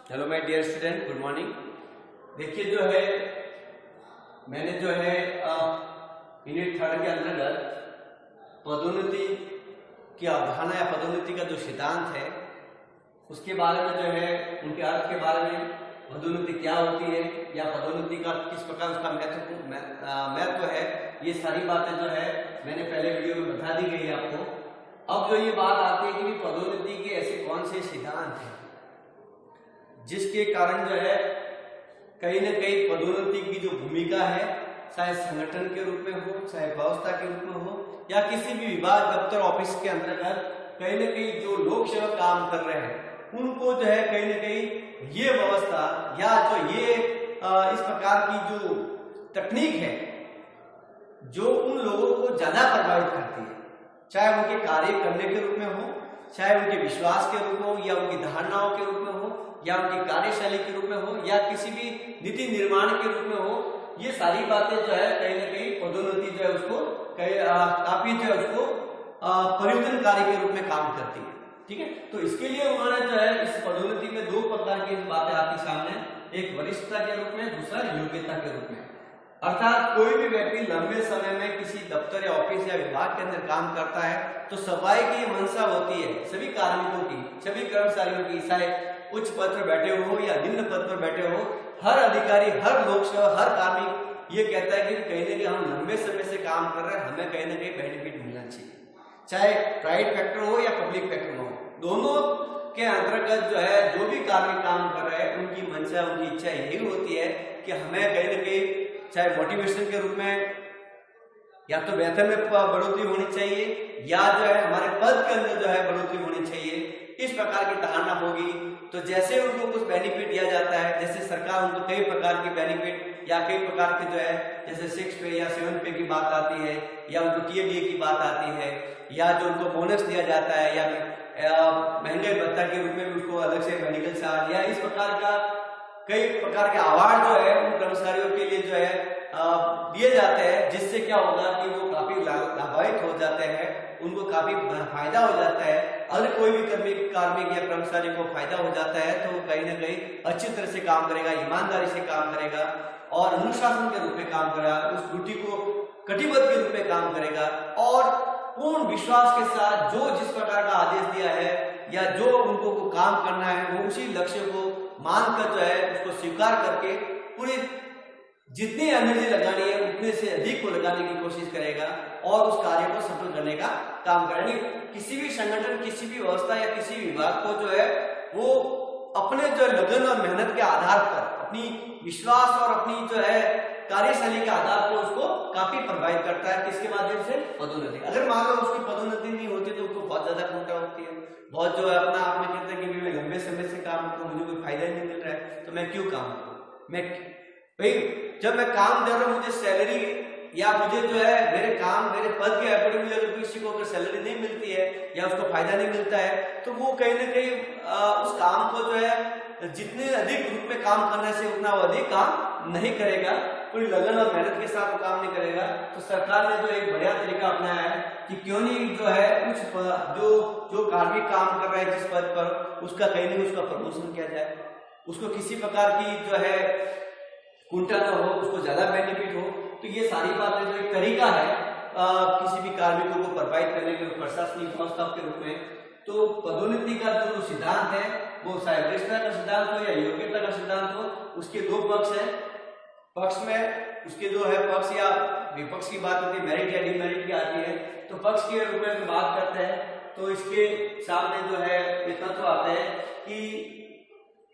Hello my dear student, good morning. देखिए जो है मैंने जो है यूनिट 3 के अंतर्गत पदोन्नति की अवधारणा या पदोन्नति का जो सिद्धांत है उसके बारे में जो है उनके अर्थ के बारे में, पदोन्नति क्या होती है या पदोन्नति का किस प्रकार उसका महत्व है, ये सारी बातें जो है मैंने पहले वीडियो में बता दी गई है आपको। अब जो ये बात आती है कि पदोन्नति के ऐसे कौन से सिद्धांत हैं जिसके कारण जो है कहीं ना कहीं पदोन्नति की जो भूमिका है, चाहे संगठन के रूप में हो, चाहे व्यवस्था के रूप में हो या किसी भी विभाग, दफ्तर, ऑफिस के अंतर्गत कहीं ना कहीं जो लोक सेवक काम कर रहे हैं उनको जो है कहीं ना कहीं ये व्यवस्था या जो ये इस प्रकार की जो तकनीक है जो उन लोगों को ज्यादा प्रभावित करती है, चाहे उनके कार्य करने के रूप में हो, चाहे उनके विश्वास के रूप में हो या उनकी धारणाओं के रूप में हो या उनकी कार्यशैली के रूप में हो या किसी भी नीति निर्माण के रूप में हो, ये सारी बातें जो है कहीं ना कहीं पदोन्नति जो है उसको काफी जो है उसको परिवर्तनकारी के रूप में काम करती है। ठीक है, तो इसके लिए उन्होंने जो है इस पदोन्नति में दो प्रकार की बातें आती सामने, एक वरिष्ठता के रूप में, दूसरा योग्यता के रूप में। अर्थात कोई भी व्यक्ति लंबे समय में किसी दफ्तर या ऑफिस या विभाग के अंदर काम करता है तो सफाई की मंशा होती है सभी कार्मिकों की, सभी कर्मचारियों की, चाहे उच्च पद पर बैठे हो या निम्न पद पर बैठे हो, हर अधिकारी, हर लोक सेवा, हर कार्मिक ये कहता है कि कहीं ना कहीं हम लंबे समय से काम कर रहे हैं, हमें कहीं ना कहीं बेनिफिट मिलना चाहिए, चाहे प्राइवेट सेक्टर हो या पब्लिक सेक्टर हो। दोनों के अंतर्गत जो है जो भी कार्मिक काम कर रहे हैं उनकी मंशा, उनकी इच्छा यही होती है कि हमें कहीं ना कहीं चाहे मोटिवेशन के रूप में या तो वेतन में बढ़ोतरी होनी चाहिए या जो है हमारे पद के अंदर जो है बढ़ोतरी होनी चाहिए, इस प्रकार की धारणा होगी। तो जैसे उनको कुछ बेनिफिट दिया जाता है, जैसे सरकार उनको कई प्रकार की बेनिफिट या कई प्रकार के जो है जैसे 6 पे या 7 पे की बात आती है या उनको टीएडीए की बात आती है या जो उनको बोनस दिया जाता है या महंगाई भत्ता के रूप में भी उसको अलग से मेडिकल चार्ज या इस प्रकार का कई प्रकार के अवार्ड जो है उन कर्मचारियों के लिए जो है दिए जाते हैं, जिससे क्या होगा कि वो काफी लाभान्वित हो जाते हैं, उनको काफी फायदा हो जाता है। अगर कोई भी कार्मिक या कर्मचारी को फायदा हो जाता है तो वो कहीं ना कहीं अच्छी तरह से काम करेगा, ईमानदारी से काम करेगा और अनुशासन के रूप में काम करेगा, उस ड्यूटी को कटिबद्ध के रूप में काम करेगा और पूर्ण विश्वास के साथ जो जिस प्रकार का आदेश दिया है या जो उनको काम करना है वो उसी लक्ष्य को मानकर जो है उसको स्वीकार करके पूरी जितनी एनर्जी लगानी है उतने से अधिक को लगाने की कोशिश करेगा और उस कार्य को सफल करने का काम करेगा। किसी भी संगठन, किसी भी व्यवस्था या किसी विभाग को जो है वो अपने जो लगन और मेहनत के आधार पर, अपनी विश्वास और अपनी जो है कार्यशैली के आधार पर उसको काफी प्रभावित करता है। किसके माध्यम से? पदोन्नति। अगर मान लो उसकी पदोन्नति नहीं होती तो उसको बहुत ज्यादा चिंता होती है, बहुत जो है अपना आप में कहते हैं कि मैं लंबे समय से काम करूं, मुझे कोई फायदा नहीं मिल रहा है तो मैं क्यों काम करूं। मैं भाई जब मैं काम कर रहा हूं मुझे सैलरी या मुझे जो है मेरे काम, मेरे पद के अकॉर्डिंग अगर किसी को अगर सैलरी नहीं मिलती है या उसको फायदा नहीं मिलता है तो वो कहीं ना कहीं उस काम को जो है जितने अधिक रूप में काम करने से उतना अधिक काम नहीं करेगा, पूरी लगन और मेहनत के साथ वो काम नहीं करेगा। तो सरकार ने जो एक बढ़िया तरीका अपनाया है कि क्यों नहीं जो है कुछ जो कार्मिक काम कर रहा है जिस पद पर उसका कहीं नहीं उसका प्रमोशन किया जाए, उसको किसी प्रकार की जो है कुंठा न हो, उसको ज्यादा बेनिफिट हो। तो ये सारी बातें जो एक तरीका है किसी भी कार्मिकों को प्रभावित करने के प्रशासनिक व्यवस्था के रूप में। तो पदोन्नति का जो सिद्धांत है वो चाहे वरिष्ठता का सिद्धांत हो या योग्यता का सिद्धांत हो, उसके दो पक्ष है। पक्ष में उसके जो है पक्ष या विपक्ष की बात होती है, मेरिट या डिमेरिट की आती है। तो पक्ष के रूप में बात करते हैं तो इसके सामने जो है ये तत्व आते हैं कि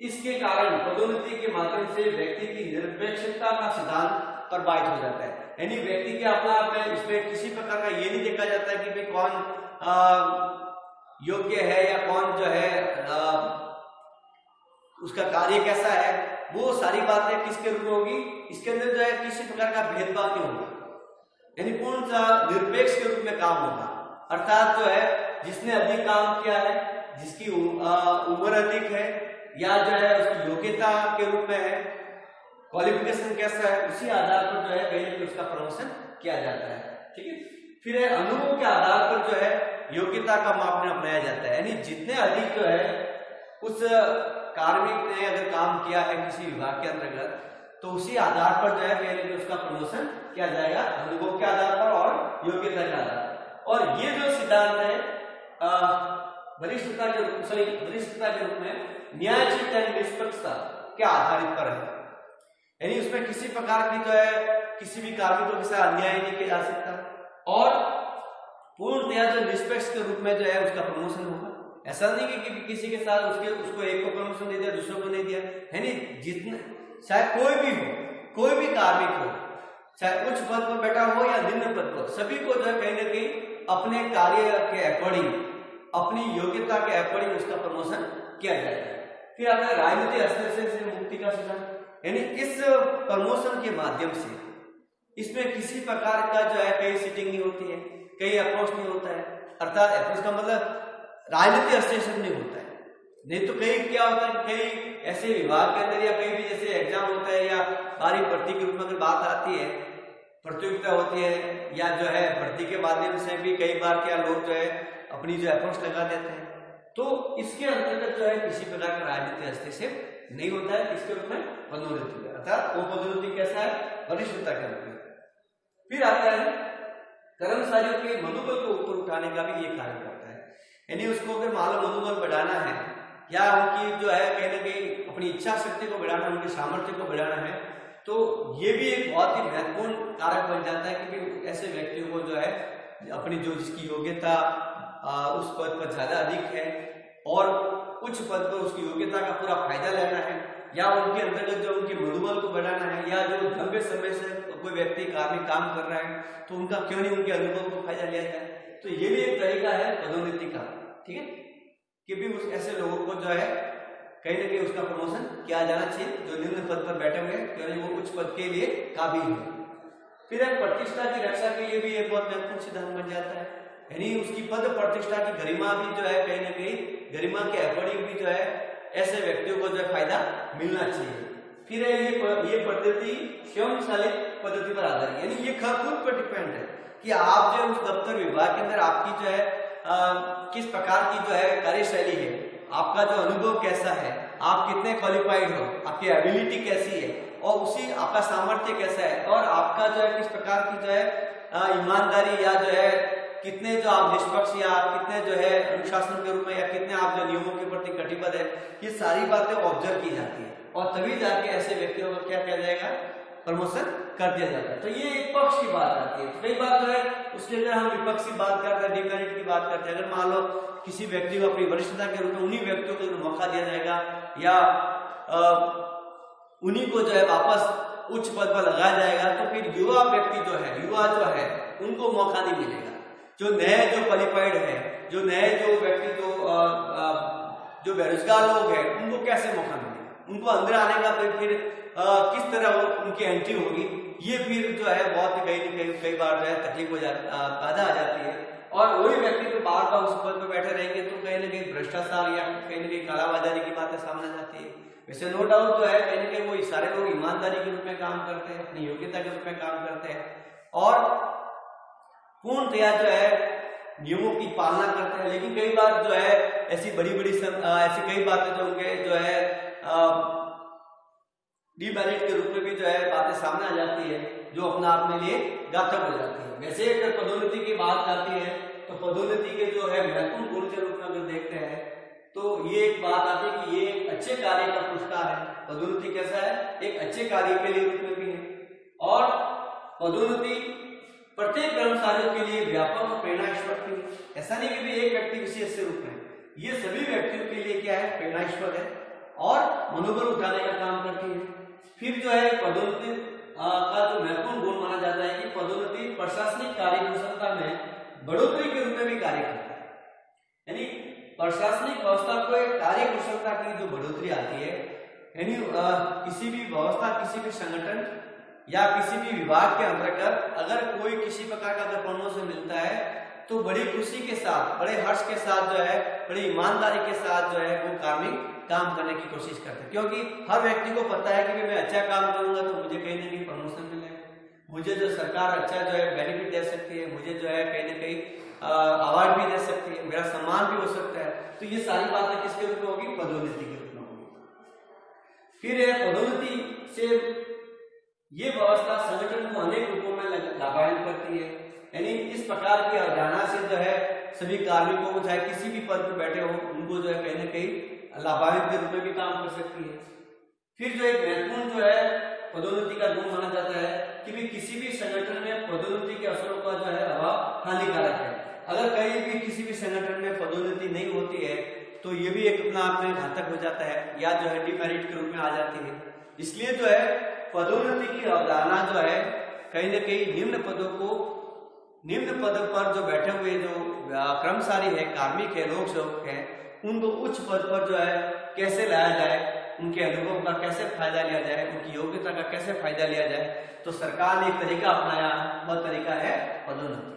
इसके कारण पदोन्नति के माध्यम से व्यक्ति की निरपेक्षता का सिद्धांत प्रभावित हो जाता है। यानी व्यक्ति के अपने आप में इसमें किसी प्रकार का ये नहीं देखा जाता है कि भाई कौन योग्य है या कौन जो है उसका कार्य कैसा है, वो सारी बातें किसके रूप में होगी, इसके अंदर जो है किसी प्रकार का भेदभाव नहीं होगा, यानी पूर्ण निरपेक्ष के रूप में काम होगा। अर्थात जो है जिसने अधिक काम किया है, जिसकी उम्र अधिक है या जो है उसकी योग्यता के रूप में है, क्वालिफिकेशन कैसा है, उसी आधार पर जो है कहीं उसका प्रमोशन किया जाता है। ठीक है, फिर अनुभव के आधार पर जो है योग्यता का मापन अपनाया जाता है, यानी जितने अधिक जो है उस कार्मिक ने अगर काम किया है किसी विभाग के अंतर्गत, तो उसी आधार पर जो है पहले कि उसका प्रमोशन किया जाएगा, अनुभव के आधार पर और योग्यता के आधार पर। और ये जो सिद्धांत है वरिष्ठता के रूप में न्यायोचित यानी निष्पक्षता के आधारित पर है, यानी उसमें किसी प्रकार की जो है किसी भी कार्मिकों के साथ अन्याय नहीं किया जा सकता और पूर्णतया जो निष्पक्ष के रूप में जो है उसका प्रमोशन होगा। ऐसा नहीं कि किसी के साथ उसको एक को प्रमोशन दे दिया दूसरों को नहीं दिया, है नहीं, जितने चाहे कोई भी हो, कोई भी कार्मिक हो, चाहे उच्च पद पर बैठा हो या निम्न पद पर, सभी को जो है कहीं ना कहीं अपने कार्य के अकॉर्डिंग, अपनी योग्यता के अकॉर्डिंग उसका प्रमोशन किया जाएगा। फिर आता है राजनीतिक हस्तक्षेप से मुक्ति का सिद्धांत, यानी इस प्रमोशन के माध्यम से इसमें किसी प्रकार का जो है कहीं सीटिंग नहीं होती है, कहीं अप्रोच नहीं होता है, अर्थात अप्रोच का मतलब राजनीतिक हस्तक्षेप नहीं होता है। नहीं तो कहीं क्या होता है, कई ऐसे विभाग के अंदर या कहीं भी जैसे एग्जाम होता है या बारी भर्ती के रूप में अगर बात आती है, प्रतियोगिता होती है या जो है भर्ती के माध्यम से भी कई बार क्या लोग जो है अपनी जो अप्रोच लगा देते हैं, तो इसके अंतर्गत जो है किसी प्रकार का राजनीतिक हस्तक्षेप नहीं होता है। इसके रूप में पदोन्नति, अर्थात वो पदोन्नति कैसा है, वरिष्ठता के रूप में। फिर आता है कर्मचारियों के मनोबल को ऊपर उठाने का भी ये कार्य करता है, यानी उसको अगर मान लो मनोबल बढ़ाना है या उनकी जो है कहीं ना कहीं अपनी इच्छा शक्ति को बढ़ाना, उनके सामर्थ्य को बढ़ाना है, तो ये भी एक बहुत ही महत्वपूर्ण कारक बन जाता है, क्योंकि ऐसे व्यक्तियों को जो है अपनी जो जिसकी योग्यता उस पद पर ज्यादा अधिक है और उच्च पद पर उसकी योग्यता का पूरा फायदा लेना है, या उनके अंतर्गत जो उनके मनोबल को बढ़ाना है, या जो लंबे समय से कोई व्यक्ति कार्मिक काम कर रहा है तो उनका क्यों नहीं उनके अनुभव को फायदा लिया जाए। तो ये भी एक तरीका है पदोन्नति का, ठीक है, कि भी उस ऐसे लोगों को जो है कहीं ना कहीं उसका प्रमोशन किया जाना चाहिए जो निम्न पद पर बैठे हुए क्योंकि वो उच्च पद के लिए काबिल है। फिर प्रतिष्ठा की रक्षा के लिए भी एक बहुत महत्वपूर्ण सिद्धांत बन जाता है, यानी उसकी पद प्रतिष्ठा की गरिमा भी जो है कहीं ना कहीं गरिमा के अकॉर्डिंग भी जो है ऐसे व्यक्तियों को जो है फायदा मिलना चाहिए। फिर ये पद्धति स्वयं चालित पद्धति पर आधारित, यानी ये खुद पर डिपेंड है कि आप जो उस दफ्तर विभाग के अंदर आपकी जो है किस प्रकार की जो है कार्यशैली है, आपका जो अनुभव कैसा है, आप कितने क्वालिफाइड हो, आपकी एबिलिटी कैसी है और उसी आपका सामर्थ्य कैसा है और आपका जो है किस प्रकार की जो है ईमानदारी या जो है कितने जो आप निष्पक्ष या आप कितने जो है अनुशासन के रूप में या कितने आप जो नियमों के प्रति कटिबद्ध है, ये सारी बातें ऑब्जर्व की जाती है और तभी जाके ऐसे व्यक्तियों को क्या किया जाएगा, प्रमोशन कर दिया जाता है। तो ये एक पक्ष की बात आती है। तो कई बार जो है उसके अंदर हम विपक्ष की बात करते हैं, डिमेरिट की बात करते हैं। अगर मान लो किसी व्यक्ति को अपनी वरिष्ठता के रूप में उन्हीं व्यक्तियों को मौका दिया जाएगा या उन्हीं को जो है वापस उच्च पद पर लगाया जाएगा, तो फिर युवा व्यक्ति जो है उनको मौका नहीं मिलेगा। जो नए जो क्वालिफाइड है, जो नए जो व्यक्ति जो बेरोजगार लोग हैं, उनको कैसे मौका मिलेगा, उनको अंदर आने का फिर किस तरह उनकी एंट्री होगी, ये फिर जो है बहुत कई बार जो है तकलीफ हो जाती, बाधा आ जाती है। और वही व्यक्ति तो बार बार उस पद पर बैठे रहेंगे तो कहीं ना कहीं भ्रष्टाचार या कहीं ना कहीं कालाबाजारी की बातें सामने जाती है। वैसे नो डाउट जो है कहीं ना कहीं वो सारे लोग ईमानदारी के रूप में काम करते हैं, अपनी योग्यता के रूप में काम करते हैं और पूर्णतया जो है नियमों की पालना करते हैं। लेकिन कई बार जो है ऐसी बड़ी ऐसी कई बातें जो उनके जो है डिमेरिट के रूप में भी जो है बातें सामने आ जाती है जो अपने आप में लिए घातक हो जाती है। वैसे अगर पदोन्नति की बात आती है तो पदोन्नति के जो है महत्वपूर्ण गुण के रूप में अगर देखते हैं तो ये एक बात आती है कि ये एक अच्छे कार्य का पुरस्कार है। पदोन्नति कैसा है, एक अच्छे कार्य के लिए रूप में भी है और पदोन्नति प्रत्येक कर्मचारियों के लिए व्यापक और प्रेरणास्पद भी है। ऐसा नहीं कि भी एक व्यक्ति विशेष से रूप में, ये सभी व्यक्तियों के लिए क्या है, प्रेरणास्पद है और मनोबल उठाने का काम करती है। फिर जो है पदोन्नति का जो महत्वपूर्ण गुण माना जाता है कि पदोन्नति प्रशासनिक कार्य कुशलता में बढ़ोतरी के रूप में भी कार्य करता है। यानी प्रशासनिक व्यवस्था को एक कार्य कुशलता की जो बढ़ोतरी आती है, यानी किसी भी व्यवस्था, किसी भी संगठन या किसी भी विभाग के अंतर्गत अगर कोई किसी प्रकार का अगर प्रमोशन मिलता है तो बड़ी खुशी के साथ, बड़े हर्ष के साथ जो है, बड़ी ईमानदारी के साथ जो है वो कार्मिक काम करने की कोशिश करते हैं, क्योंकि हर व्यक्ति को पता है कि मैं अच्छा काम करूंगा तो मुझे कहीं ना कहीं प्रमोशन मिलेगा, मुझे जो सरकार अच्छा जो है बेनिफिट दे सकती है, मुझे जो है कहीं ना कहीं अवार्ड भी दे सकती है, मेरा सम्मान भी हो सकता है। तो ये सारी बातें किसके रूप में होगी, पदोन्नति के रूप में होगी। फिर पदोन्नति से ये व्यवस्था संगठन को अनेक रूपों में लाभान्वित करती है। यानी इस प्रकार की अवधारणा से जो है सभी कार्मिकों को चाहे किसी भी पद पर बैठे हो उनको जो है कहीं ना कहीं लाभान्वित के रूप में भी काम कर सकती है। फिर जो एक महत्वपूर्ण जो है पदोन्नति का गुण माना जाता है कि भी किसी भी संगठन में पदोन्नति के अवसरों का जो है अभाव हानिकारक है। अगर कहीं भी किसी भी संगठन में पदोन्नति नहीं होती है तो ये भी एक अपना आप में घातक हो जाता है या जो है डिमेरिट के रूप में आ जाती है। इसलिए जो है पदोन्नति की अवधारणा जो है कहीं ना कहीं निम्न पद पर जो बैठे हुए जो कर्मचारी है, कार्मिक है, लोक सेवक है, उनको उच्च पद पर जो है कैसे लाया जाए, उनके अनुभव का कैसे फायदा लिया जाए, उनकी योग्यता का कैसे फायदा लिया जाए, तो सरकार ने एक तरीका अपनाया, वह तरीका है पदोन्नति।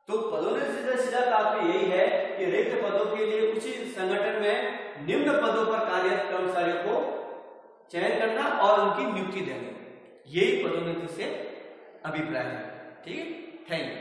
तो पदोन्नति से सीधा तात्पर्य यही है कि रिक्त पदों के लिए उचित संगठन में निम्न पदों पर कार्यरत कर्मचारियों को चयन करना और उनकी नियुक्ति देना, यही पदोन्नति से अभिप्राय है। ठीक है, थैंक यू।